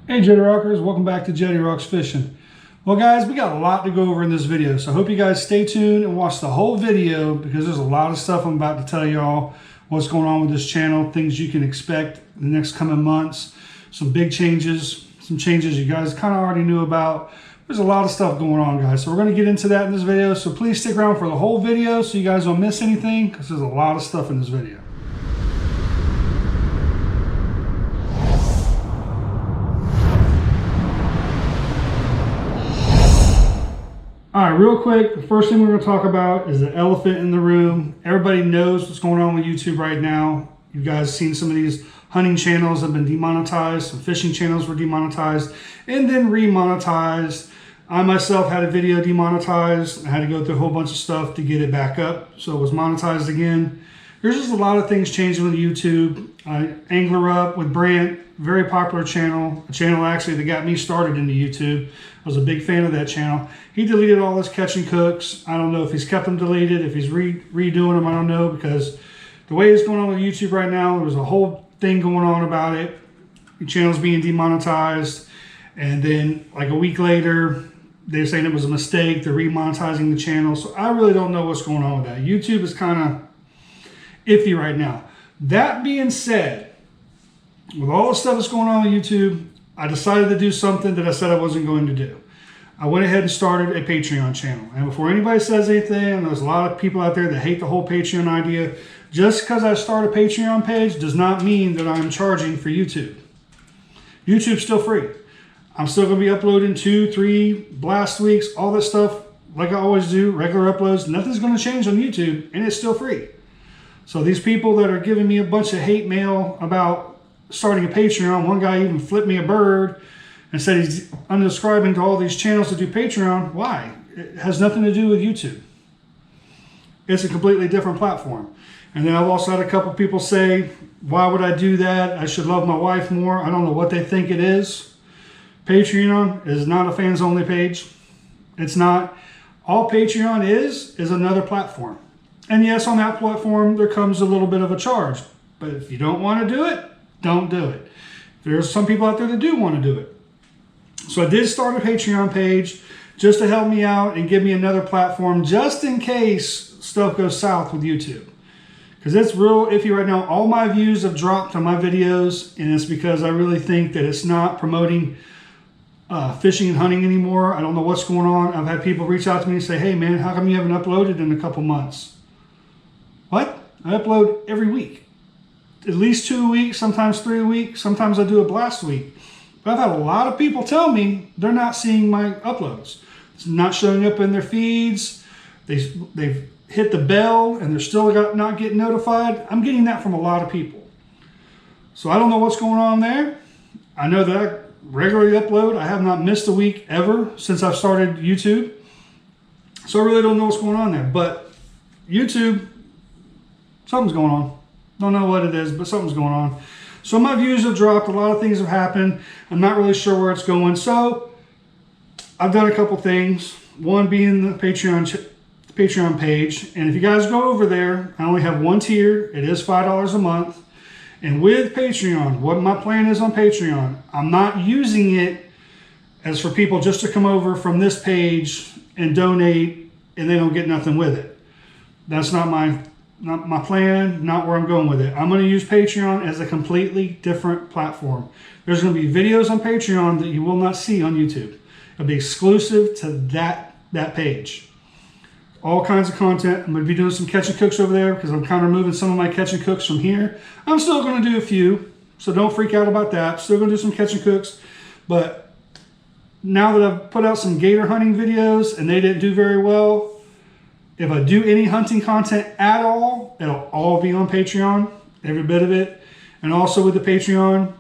Hey Jetty Rockers, welcome back to Jetty Rocks Fishing. Well guys, we got a lot to go over in this video, so I hope you guys stay tuned and watch the whole video because there's a lot of stuff I'm about to tell y'all what's going on with this channel, things you can expect in the next coming months, some big changes, some changes you guys kind of already knew about. There's a lot of stuff going on, guys, so we're going to get into that in this video, so please stick around for the whole video so you guys don't miss anything because there's a lot of stuff in this video. All right, real quick, the first thing we're going to talk about is the elephant in the room. Everybody knows what's going on with YouTube right now. You guys seen some of these hunting channels have been demonetized, some fishing channels were demonetized, and then remonetized. I myself had a video demonetized. I had to go through a whole bunch of stuff to get it back up, so it was monetized again. There's just a lot of things changing with YouTube. Angler Up with Brant, very popular channel, a channel actually that got me started into YouTube. I was a big fan of that channel. He deleted all his catch and cooks. I don't know if he's kept them deleted, if he's redoing them, I don't know, because the way it's going on with YouTube right now, there's a whole thing going on about it. The channel's being demonetized, and then like a week later, they're saying it was a mistake. They're remonetizing the channel. So I really don't know what's going on with that. YouTube is kind of iffy right now. That being said, with all the stuff that's going on with YouTube, I decided to do something that I said I wasn't going to do. I went ahead and started a Patreon channel. And before anybody says anything, there's a lot of people out there that hate the whole Patreon idea. Just because I start a Patreon page does not mean that I'm charging for YouTube. YouTube's still free. I'm still going to be uploading 2, 3 blast weeks, all this stuff like I always do, regular uploads. Nothing's going to change on YouTube, and it's still free. So these people that are giving me a bunch of hate mail about starting a Patreon, one guy even flipped me a bird and said he's unsubscribing to all these channels to do Patreon. Why? It has nothing to do with YouTube. It's a completely different platform. And then I've also had a couple people say, why would I do that? I should love my wife more. I don't know what they think it is. Patreon is not a fans only page. It's not. All Patreon is another platform. And yes, on that platform, there comes a little bit of a charge. But if you don't want to do it, don't do it. There's some people out there that do want to do it. So I did start a Patreon page just to help me out and give me another platform just in case stuff goes south with YouTube. Because it's real iffy right now. All my views have dropped on my videos, and it's because I really think that it's not promoting fishing and hunting anymore. I don't know what's going on. I've had people reach out to me and say, hey man, how come you haven't uploaded in a couple months? What? I upload every week. At least 2 weeks, sometimes 3 weeks, sometimes I do a blast week. But I've had a lot of people tell me they're not seeing my uploads. It's not showing up in their feeds. They've hit the bell and they're still not getting notified. I'm getting that from a lot of people. So I don't know what's going on there. I know that I regularly upload. I have not missed a week ever since I've started YouTube. So I really don't know what's going on there. But YouTube, something's going on. Don't know what it is, but something's going on. So my views have dropped. A lot of things have happened. I'm not really sure where it's going. So I've done a couple things. One being the Patreon page. And if you guys go over there, I only have one tier. It is $5 a month. And with Patreon, what my plan is on Patreon, I'm not using it as for people just to come over from this page and donate and they don't get nothing with it. That's not my plan, not where I'm going with it. I'm going to use Patreon as a completely different platform. There's going to be videos on Patreon that you will not see on YouTube. It'll be exclusive to that page. All kinds of content. I'm going to be doing some catch and cooks over there because I'm kind of moving some of my catch and cooks from here. I'm still going to do a few, so don't freak out about that. Still going to do some catch and cooks, but now that I've put out some gator hunting videos and they didn't do very well, if I do any hunting content at all, it'll all be on Patreon, every bit of it. And also with the Patreon,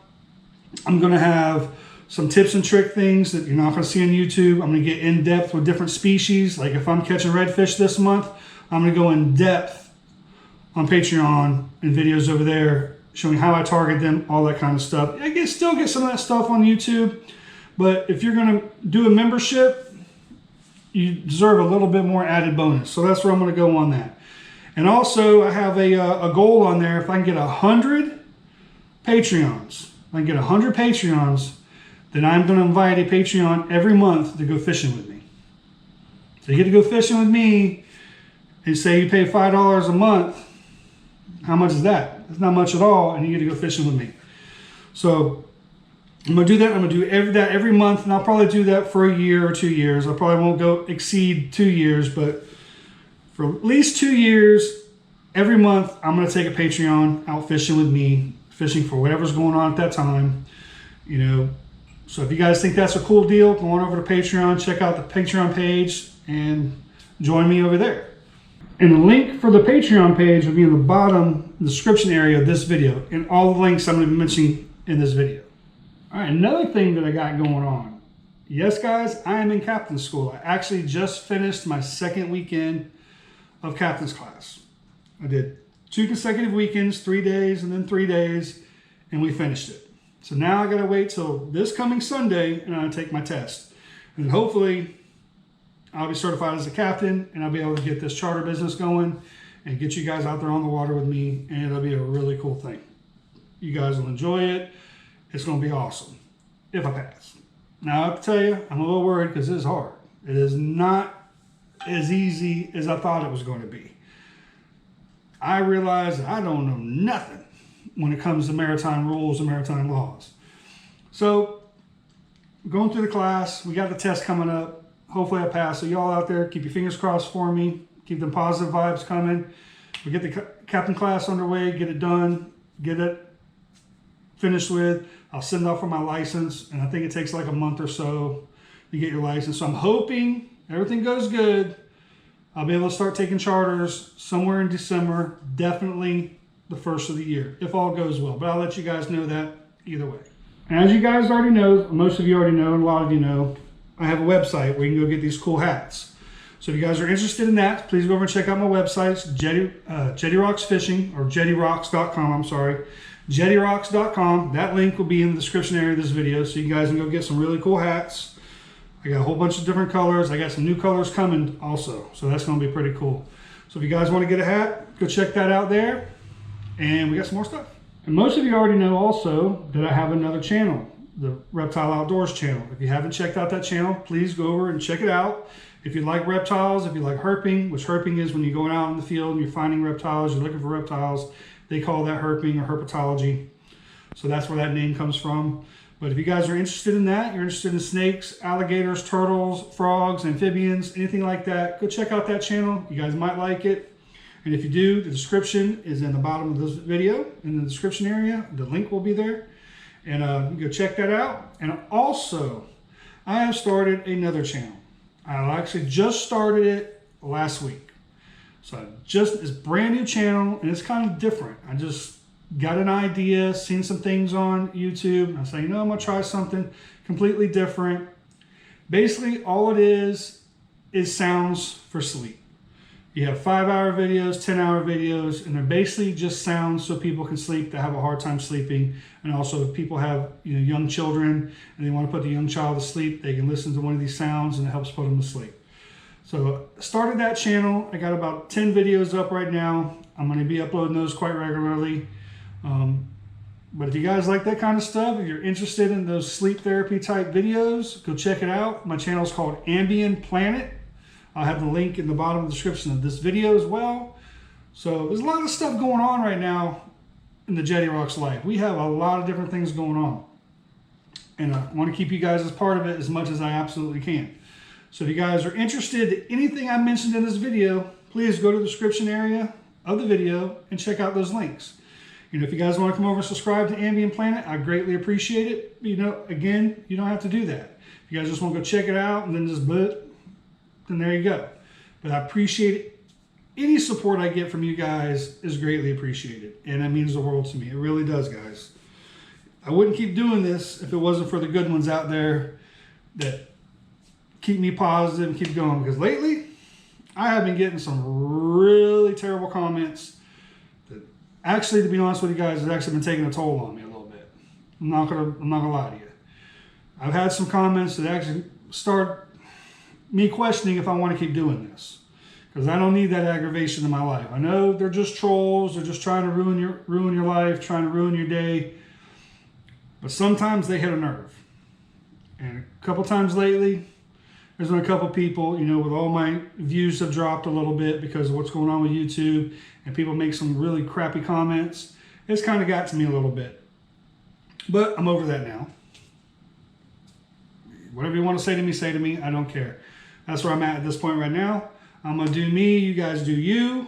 I'm going to have some tips and trick things that you're not going to see on YouTube. I'm going to get in depth with different species. Like if I'm catching redfish this month, I'm going to go in depth on Patreon and videos over there showing how I target them, all that kind of stuff. I can still get some of that stuff on YouTube, but if you're going to do a membership, you deserve a little bit more added bonus. So that's where I'm going to go on that. And also I have a goal on there. If I can get 100 Patreons, if I can get 100 Patreons, then I'm going to invite a Patreon every month to go fishing with me. So you get to go fishing with me, and say you pay $5 a month. How much is that? It's not much at all, and you get to go fishing with me. So I'm going to do that. I'm going to do that every month, and I'll probably do that for a year or 2 years. I probably won't go exceed 2 years, but for at least 2 years, every month, I'm going to take a Patreon out fishing with me, fishing for whatever's going on at that time. You know, so if you guys think that's a cool deal, go on over to Patreon, check out the Patreon page, and join me over there. And the link for the Patreon page will be in the bottom description area of this video, and all the links I'm going to be mentioning in this video. All right, another thing that I got going on. Yes, guys, I am in captain's school. I actually just finished my second weekend of captain's class. I did 2 consecutive weekends, 3 days and then 3 days, and we finished it. So now I got to wait till this coming Sunday, and I'll take my test. And then hopefully I'll be certified as a captain, and I'll be able to get this charter business going and get you guys out there on the water with me, and it'll be a really cool thing. You guys will enjoy it. It's going to be awesome if I pass. Now, I have to tell you, I'm a little worried because it is hard. It is not as easy as I thought it was going to be. I realize that I don't know nothing when it comes to maritime rules and maritime laws. So, going through the class, we got the test coming up. Hopefully I pass. So y'all out there, keep your fingers crossed for me. Keep them positive vibes coming. We get the captain class underway, get it done, get it finished with. I'll send off for my license, and I think it takes like a month or so to get your license. So I'm hoping everything goes good. I'll be able to start taking charters somewhere in December, definitely the first of the year, if all goes well. But I'll let you guys know that either way. And as you guys already know, most of you already know, and a lot of you know, I have a website where you can go get these cool hats. So if you guys are interested in that, please go over and check out my website. It's Jetty Rocks Fishing, or jettyrocks.com, I'm sorry. jettyrocks.com. That link will be in the description area of this video, so you guys can go get some really cool hats. I got a whole bunch of different colors. I got some new colors coming also, so that's going to be pretty cool. So if you guys want to get a hat, go check that out there. And we got some more stuff. And most of you already know also that I have another channel, the Reptile Outdoors channel. If you haven't checked out that channel, please go over and check it out. If you like reptiles, if you like herping, which herping is when you're going out in the field and you're finding reptiles, you're looking for reptiles, they call that herping or herpetology. So that's where that name comes from. But if you guys are interested in that, you're interested in snakes, alligators, turtles, frogs, amphibians, anything like that, go check out that channel. You guys might like it. And if you do, the description is in the bottom of this video, in the description area. The link will be there. And you go check that out. And also, I have started another channel. I actually just started it last week. So it's a brand new channel, and it's kind of different. I just got an idea, seen some things on YouTube. And I say, you know, I'm going to try something completely different. Basically, all it is sounds for sleep. You have 5-hour videos, 10-hour videos, and they're basically just sounds so people can sleep that have a hard time sleeping. And also, if people have young children and they want to put the young child to sleep, they can listen to one of these sounds and it helps put them to sleep. So I started that channel. I got about 10 videos up right now. I'm going to be uploading those quite regularly. But if you guys like that kind of stuff, if you're interested in those sleep therapy type videos, go check it out. My channel is called Ambient Planet. I'll have the link in the bottom of the description of this video as well. So there's a lot of stuff going on right now in the Jetty Rocks life. We have a lot of different things going on. And I want to keep you guys as part of it as much as I absolutely can. So if you guys are interested in anything I mentioned in this video, please go to the description area of the video and check out those links. If you guys want to come over and subscribe to Ambient Planet, I greatly appreciate it. Again, you don't have to do that. If you guys just want to go check it out and then just then there you go. But I appreciate it. Any support I get from you guys is greatly appreciated. And that means the world to me. It really does, guys. I wouldn't keep doing this if it wasn't for the good ones out there that keep me positive and keep going. Because lately, I have been getting some really terrible comments that actually, to be honest with you guys, has actually been taking a toll on me a little bit. I'm not gonna lie to you. I've had some comments that actually start me questioning if I want to keep doing this, because I don't need that aggravation in my life. I know they're just trolls. They're just trying to ruin your life, trying to ruin your day. But sometimes they hit a nerve. And a couple times lately, there's been a couple people, you know, with all my views have dropped a little bit because of what's going on with YouTube, and people make some really crappy comments. It's kind of got to me a little bit. But I'm over that now. Whatever you want to say to me, I don't care. That's where I'm at this point right now. I'm going to do me, you guys do you.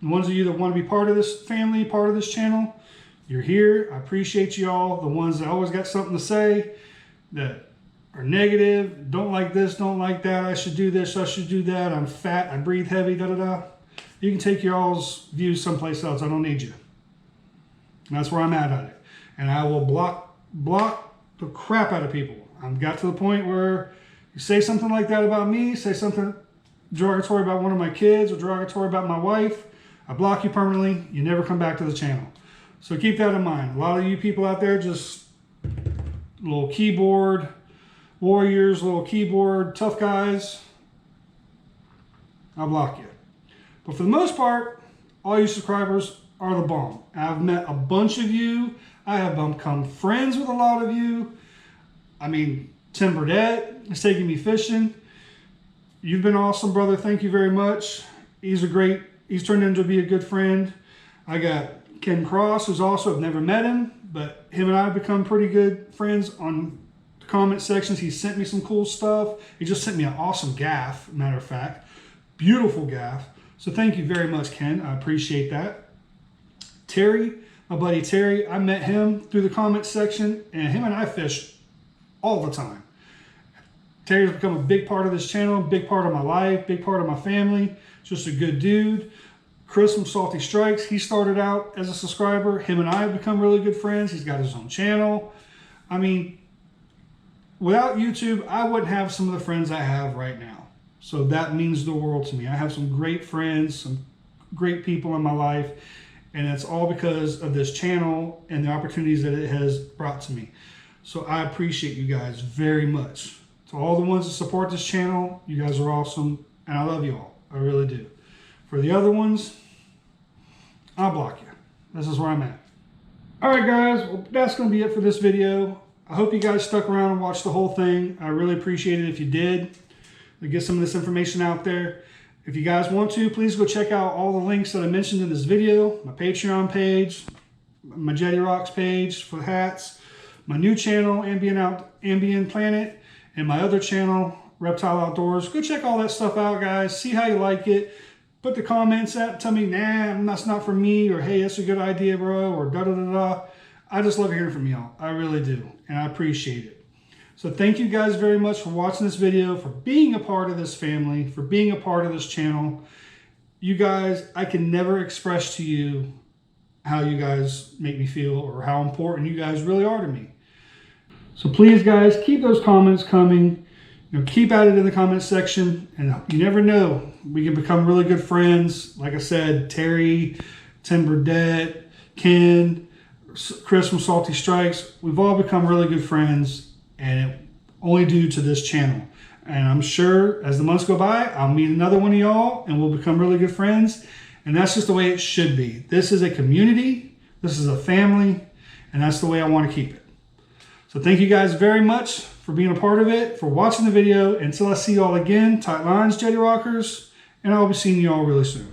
The ones of you that want to be part of this family, part of this channel, you're here. I appreciate you all. The ones that always got something to say, that are negative, don't like this, don't like that, I should do this, I should do that, I'm fat, I breathe heavy, da-da-da. You can take your all's views someplace else. I don't need you. And that's where I'm at it. And I will block the crap out of people. I've got to the point where you say something like that about me, say something derogatory about one of my kids or derogatory about my wife, I block you permanently. You never come back to the channel. So keep that in mind. A lot of you people out there just little keyboard warriors, little keyboard tough guys, I'll block you. But for the most part, all you subscribers are the bomb. I've met a bunch of you. I have become friends with a lot of you. I mean, Tim Burdett is taking me fishing. You've been awesome, brother. Thank you very much. He's turned into be a good friend. I got Ken Cross, who's also, I've never met him, but him and I have become pretty good friends on the comment sections. He sent me some cool stuff. He just sent me an awesome gaff, matter of fact. Beautiful gaff. So thank you very much, Ken. I appreciate that. Terry, my buddy Terry, I met him through the comment section, and him and I fish all the time. Terry's become a big part of this channel, big part of my life, big part of my family. Just a good dude. Chris from Salty Strikes, he started out as a subscriber. Him and I have become really good friends. He's got his own channel. I mean, without YouTube, I wouldn't have some of the friends I have right now. So that means the world to me. I have some great friends, some great people in my life, and it's all because of this channel and the opportunities that it has brought to me. So I appreciate you guys very much. To all the ones that support this channel, you guys are awesome, and I love you all. I really do. For the other ones, I'll block you. This is where I'm at. All right, guys. Well, that's going to be it for this video. I hope you guys stuck around and watched the whole thing. I really appreciate it if you did. To get some of this information out there. If you guys want to, please go check out all the links that I mentioned in this video. My Patreon page, my Jetty Rocks page for hats, my new channel, Ambient Planet, and my other channel, Reptile Outdoors. Go check all that stuff out, guys. See how you like it. Put the comments out. Tell me, nah, that's not for me, or hey, that's a good idea, bro, or da-da-da-da. I just love hearing from y'all. I really do, and I appreciate it. So thank you guys very much for watching this video, for being a part of this family, for being a part of this channel. You guys, I can never express to you how you guys make me feel or how important you guys really are to me. So please, guys, keep those comments coming. You know, keep at it in the comment section, and you never know, we can become really good friends. Like I said, Terry, Tim Burdett, Ken, Chris from Salty Strikes, we've all become really good friends, and it only due to this channel. And I'm sure as the months go by, I'll meet another one of y'all, and we'll become really good friends. And that's just the way it should be. This is a community, this is a family, and that's the way I want to keep it. So thank you guys very much for being a part of it, for watching the video. Until I see you all again, tight lines, Jetty Rockers, and I'll be seeing you all really soon.